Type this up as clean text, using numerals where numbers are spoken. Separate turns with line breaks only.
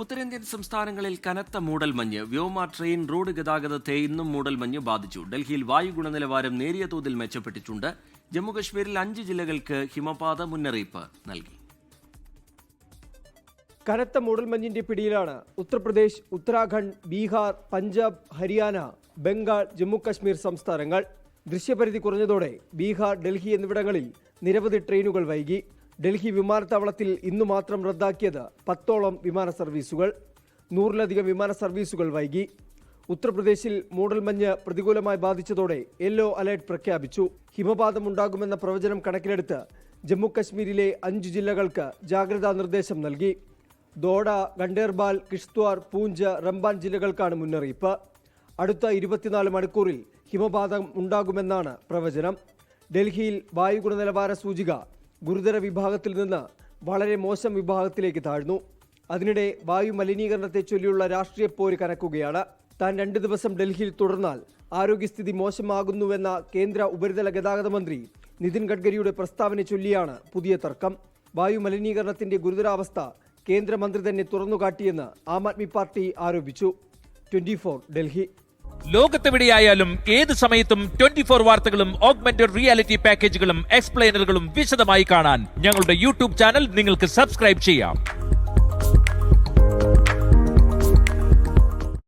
ഉത്തരേന്ത്യൻ സംസ്ഥാനങ്ങളിൽ കനത്ത മൂടൽമഞ്ഞ്. വ്യോമ, ട്രെയിൻ, റോഡ് ഗതാഗതത്തെ ഇന്നും മൂടൽമഞ്ഞ് ബാധിച്ചു. ഡൽഹിയിൽ വായു ഗുണനിലവാരം നേരിയ തോതിൽ മെച്ചപ്പെട്ടിട്ടുണ്ട്. ജമ്മുകശ്മീരിൽ 5 ജില്ലകൾക്ക് ഹിമപാത മുന്നറിയിപ്പ് നൽകി.
കനത്ത മൂടൽമഞ്ഞിന്റെ പിടിയിലാണ് ഉത്തർപ്രദേശ്, ഉത്തരാഖണ്ഡ്, ബീഹാർ, പഞ്ചാബ്, ഹരിയാന, ബംഗാൾ, ജമ്മുകശ്മീർ സംസ്ഥാനങ്ങൾ. ദൃശ്യപരിധി കുറഞ്ഞതോടെ ബീഹാർ, ഡൽഹി എന്നിവിടങ്ങളിൽ നിരവധി ട്രെയിനുകൾ വൈകി. ഡൽഹി വിമാനത്താവളത്തിൽ ഇന്നു മാത്രം റദ്ദാക്കിയത് 10ഓളം വിമാന സർവീസുകൾ. 100-ലധികം വിമാന സർവീസുകൾ വൈകി. ഉത്തർപ്രദേശിൽ മൂടൽമഞ്ഞ് പ്രതികൂലമായി ബാധിച്ചതോടെ യെല്ലോ അലർട്ട് പ്രഖ്യാപിച്ചു. ഹിമപാതമുണ്ടാകുമെന്ന പ്രവചനം കണക്കിലെടുത്ത് ജമ്മുകശ്മീരിലെ 5 ജില്ലകൾക്ക് ജാഗ്രതാ നിർദ്ദേശം നൽകി. ദോഡ, ഗണ്ടേർബാൽ, കിഷ്ത്വാർ, പൂഞ്ച്, റംബാൻ ജില്ലകൾക്കാണ് മുന്നറിയിപ്പ്. അടുത്ത 24 മണിക്കൂറിൽ ഹിമപാതം ഉണ്ടാകുമെന്നാണ് പ്രവചനം. ഡൽഹിയിൽ വായു ഗുണനിലവാര സൂചിക ഗുരുതര വിഭാഗത്തിൽ നിന്ന് വളരെ മോശം വിഭാഗത്തിലേക്ക് താഴ്ന്നു. അതിനിടെ വായു മലിനീകരണത്തെ ചൊല്ലിയുള്ള രാഷ്ട്രീയ പോര് കനക്കുകയാണ്. താൻ 2 ദിവസം ഡൽഹിയിൽ തുടർന്നാൽ ആരോഗ്യസ്ഥിതി മോശമാകുന്നുവെന്ന കേന്ദ്ര ഉപരിതല ഗതാഗത മന്ത്രി നിതിൻ ഗഡ്കരിയുടെ പ്രസ്താവന ചൊല്ലിയാണ് പുതിയ തർക്കം. വായു മലിനീകരണത്തിന്റെ ഗുരുതരാവസ്ഥ കേന്ദ്രമന്ത്രി തന്നെ തുറന്നുകാട്ടിയെന്ന് ആം ആദ്മി പാർട്ടി ആരോപിച്ചു. 24 ഡൽഹി.
ലോകത്തെവിടെയായാലും ഏത് സമയത്തും 24 വാർത്തകളും ഓഗ്മെന്റഡ് റിയാലിറ്റി പാക്കേജുകളും എക്സ്പ്ലെയിനറുകളും വിശദമായി കാണാൻ ഞങ്ങളുടെ യൂട്യൂബ് ചാനൽ നിങ്ങൾക്ക് സബ്സ്ക്രൈബ് ചെയ്യാം.